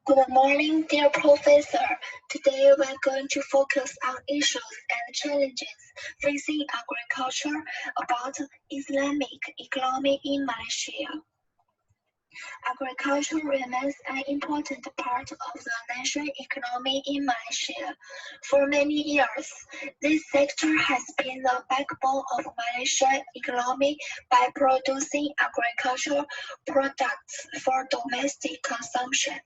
Good morning, dear Professor. Today we're going to focus on issues and challenges facing agriculture about Islamic economy in Malaysia. Agriculture remains an important part of the national economy in Malaysia. For many years, this sector has been the backbone of Malaysia's economy by producing agricultural products for domestic consumption.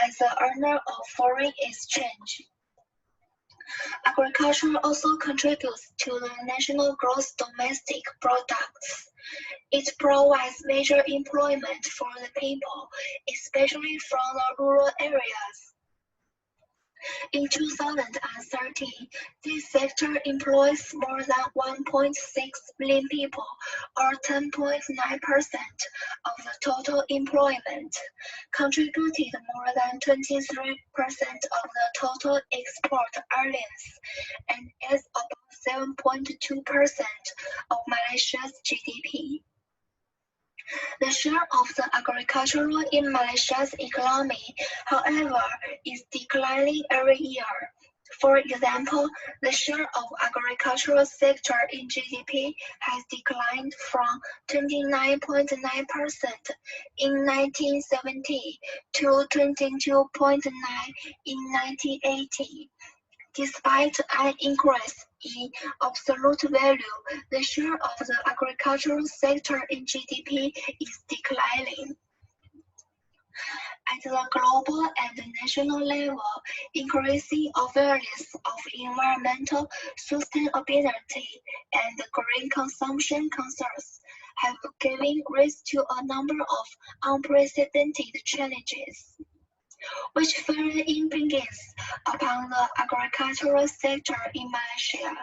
As an earner of foreign exchange, agriculture also contributes to the national gross domestic products. It provides major employment for the people, especially from the rural areas. In 2013, this sector employs more than 1.6 million people, or 10.9% of the total employment, contributed more than 23% of the total export earnings, and is about 7.2% of Malaysia's GDP. The share of the agricultural in Malaysia's economy, however, is declining every year. For example, the share of agricultural sector in GDP has declined from 29.9% in 1970 to 22.9% in 1980. Despite an increase in absolute value, the share of the agricultural sector in GDP is declining. At the global and national level, increasing awareness of environmental sustainability and green consumption concerns have given rise to a number of unprecedented challenges, which further impinges upon the agricultural sector in Malaysia.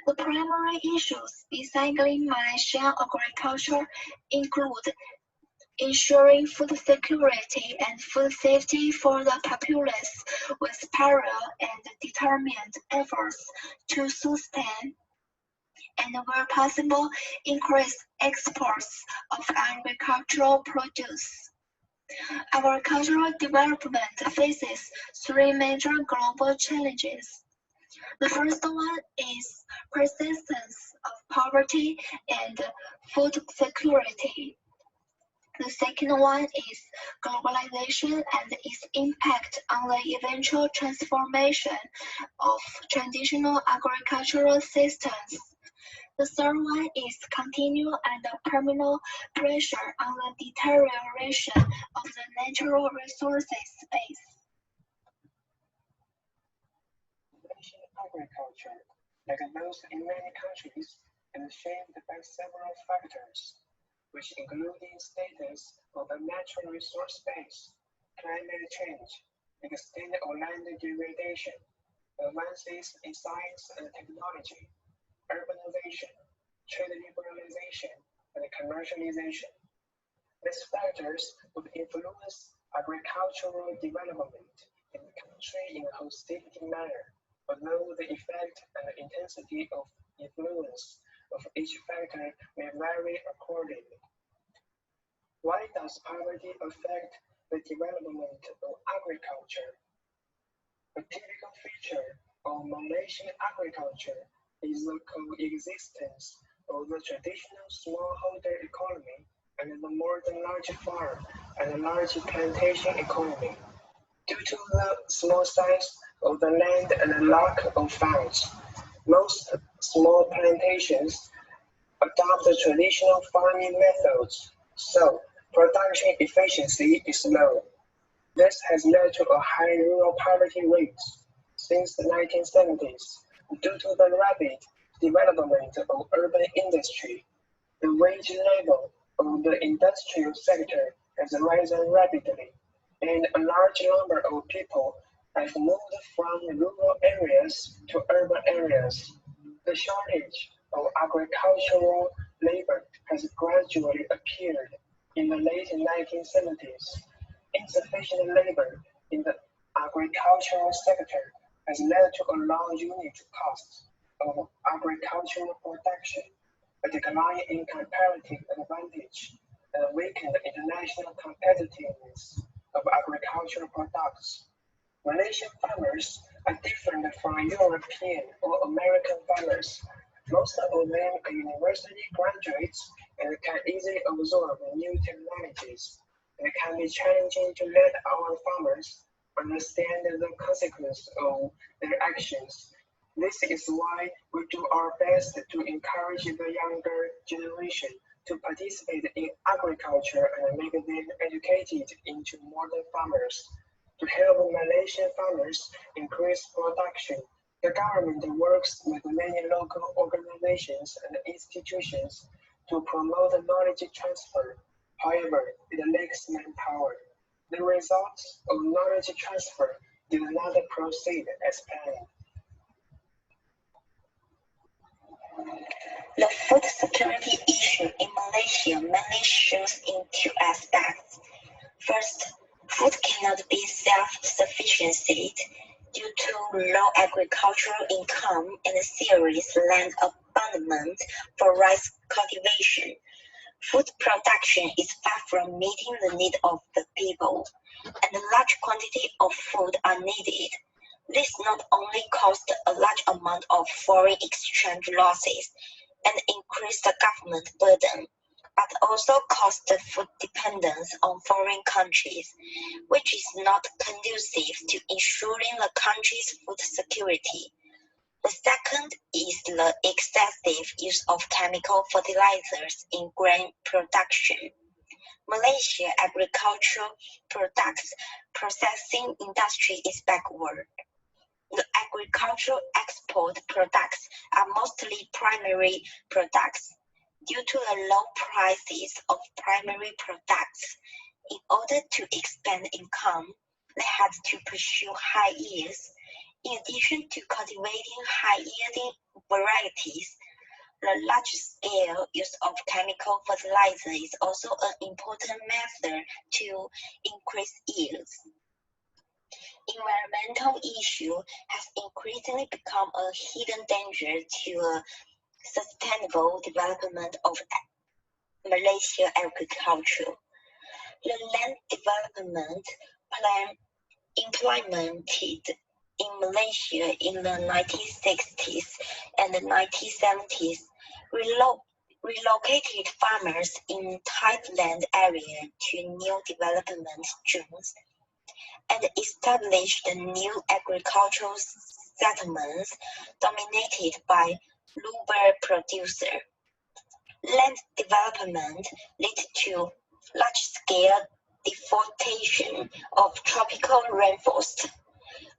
The primary issues besetting Malaysian agriculture include ensuring food security and food safety for the populace with parallel and determined efforts to sustain and, where possible, increase exports of agricultural produce. Agricultural development faces three major global challenges. The first one is persistence of poverty and food security. The second one is globalization and its impact on the eventual transformation of traditional agricultural systems. The third one is continual and permanent pressure on the deterioration of the natural resources space. Malaysian agriculture, like those in many countries, is shaped by several factors, which include the status of the natural resource base, climate change, extent of land degradation, advances in science and technology, urbanization, trade liberalization, and commercialization. These factors would influence agricultural development in the country in a holistic manner, although the effect and the intensity of influence of each factor may vary accordingly. Why does poverty affect the development of agriculture? A typical feature of Malaysian agriculture is the coexistence of the traditional smallholder economy and the modern large farm and large plantation economy. Due to the small size of the land and the lack of funds, most small plantations adopt the traditional farming methods, so production efficiency is low. This has led to a high rural poverty rate since the 1970s. Due to the rapid development of urban industry, the wage level of the industrial sector has risen rapidly, and a large number of people have moved from rural areas to urban areas. The shortage of agricultural labor has gradually appeared in the late 1970s. Insufficient labor in the agricultural sector has led to a low unit cost of agricultural production, a decline in comparative advantage, and weakened international competitiveness. of agricultural products. Malaysian farmers are different from European or American farmers. Most of them are university graduates and can easily absorb new technologies. It can be challenging to let our farmers understand the consequence of their actions. This is why we do our best to encourage the younger generation to participate in agriculture and make them educated into modern farmers. To help Malaysian farmers increase production, the government works with many local organizations and institutions to promote knowledge transfer. However, it lacks manpower. The results of knowledge transfer did not proceed as planned. The food security issue in Malaysia mainly shows in two aspects. First, food cannot be self-sufficient due to low agricultural income and serious land abandonment for rice cultivation. Food production is far from meeting the need of the people, and a large quantity of food are needed. This not only caused a large amount of foreign exchange losses and increased the government burden, but also caused food dependence on foreign countries, which is not conducive to ensuring the country's food security. The second is the excessive use of chemical fertilizers in grain production. Malaysia agricultural products processing industry is backward. The agricultural export products are mostly primary products. Due to the low prices of primary products, in order to expand income, they had to pursue high yields. In addition to cultivating high-yielding varieties, the large-scale use of chemical fertilizer is also an important method to increase yields. Environmental issue has increasingly become a hidden danger to a sustainable development of Malaysia agriculture. The land development plan implemented in Malaysia in the 1960s and the 1970s relocated farmers in tight land area to new development zones and established new agricultural settlements dominated by lumber producers. Land development led to large-scale deforestation of tropical rainforests,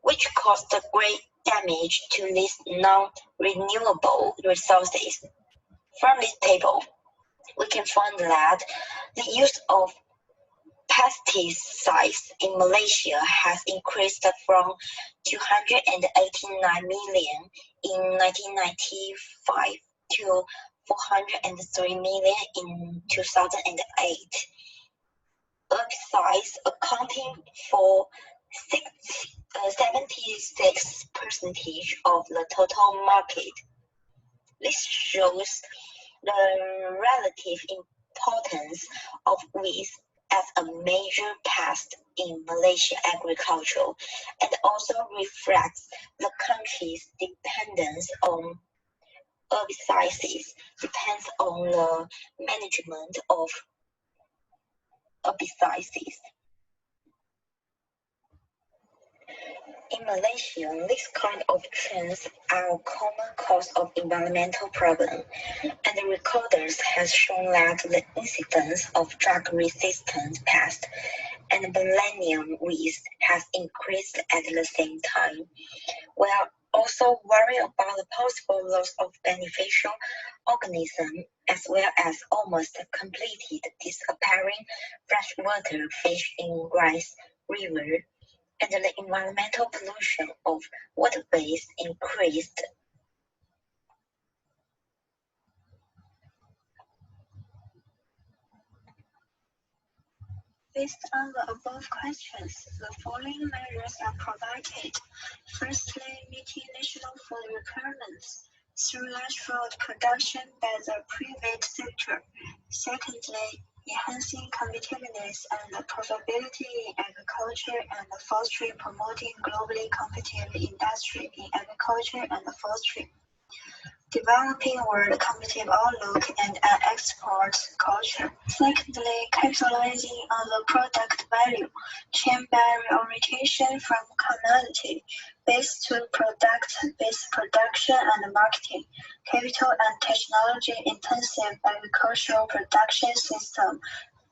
which caused great damage to these non-renewable resources. From this table, we can find that the use of pesticides in Malaysia has increased from 289 million in 1995 to 403 million in 2008. Herbicides accounting for 76% of the total market. This shows the relative importance of weeds as a major pest in Malaysia agriculture and also reflects the country's dependence on herbicides, depends on the management of herbicides. In Malaysia, this kind of trends are a common cause of environmental problems, and the recorders has shown that the incidence of drug-resistant pests and millennium weeds has increased at the same time. We are also worried about the possible loss of beneficial organisms as well as almost completed disappearing freshwater fish in Rice River, and the environmental pollution of waterways increased. Based on the above questions, the following measures are provided. Firstly, meeting national food requirements through large food production by the private sector. Secondly, enhancing competitiveness and profitability in agriculture and forestry, promoting globally competitive industry in agriculture and forestry, developing world competitive outlook and an export culture. Secondly, capitalizing on the product value chain by orientation from commodity based to product-based production and marketing, capital and technology intensive agricultural production system,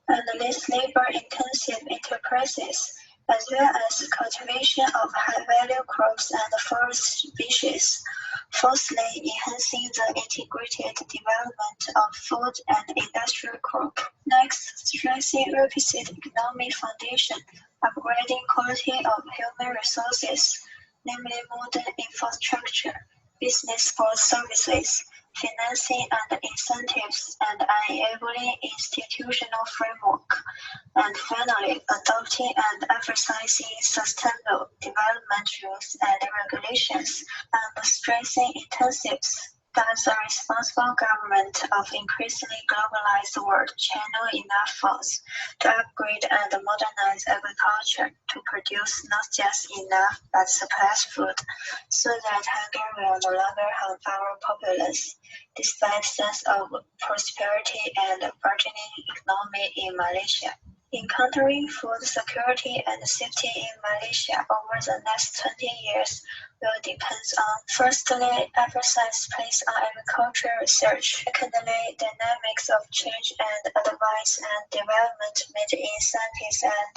and less labor-intensive enterprises, as well as cultivation of high-value crops and forest species. Fourthly, enhancing the integrated development of food and industrial crop. Next, strengthening rapid economic foundation, upgrading quality of human resources, namely modern infrastructure, business for services, financing and incentives, and enabling institutional framework. And finally, adopting and emphasizing sustainable development rules and regulations and stressing incentives that the responsible government of increasingly globalized world channel enough funds to upgrade and modernize agriculture to produce not just enough but surplus food, so that hunger will no longer harm our populace, despite sense of prosperity and burgeoning economy in Malaysia. Encountering food security and safety in Malaysia over the next 20 years will depend on, firstly, emphasis placed on agricultural research, secondly, dynamics of change and advice and development made in science and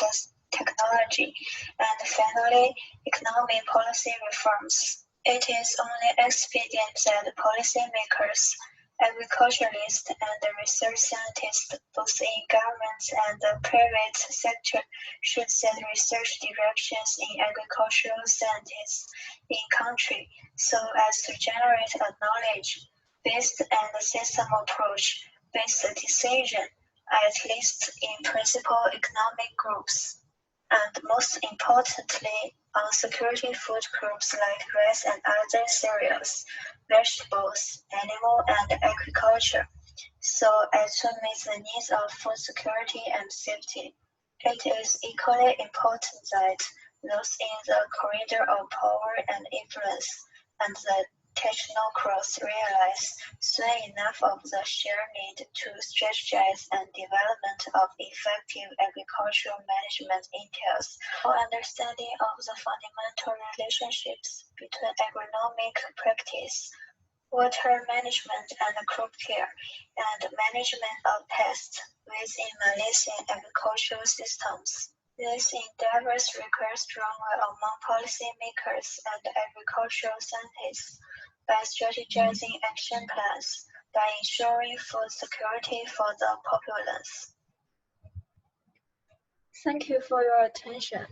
technology, and finally, economic policy reforms. It is only expedient that policymakers, agriculturalists, and research scientists, both in government and the private sector, should set research directions in agricultural sciences in country so as to generate a knowledge-based and system approach-based decision, at least in principal economic groups. And most importantly, on security food groups like rice and other cereals, vegetables, animal and agriculture, so as to meet the needs of food security and safety. It is equally important that those in the corridor of power and influence and the technocrats realize soon enough of the shared need to strategize and development of effective agricultural management entails our understanding of the fundamental relationships between agronomic practice, water management and crop care, and management of pests within Malaysian agricultural systems. These endeavors require strong will among policymakers and agricultural scientists by strategizing action plans, by ensuring food security for the populace. Thank you for your attention.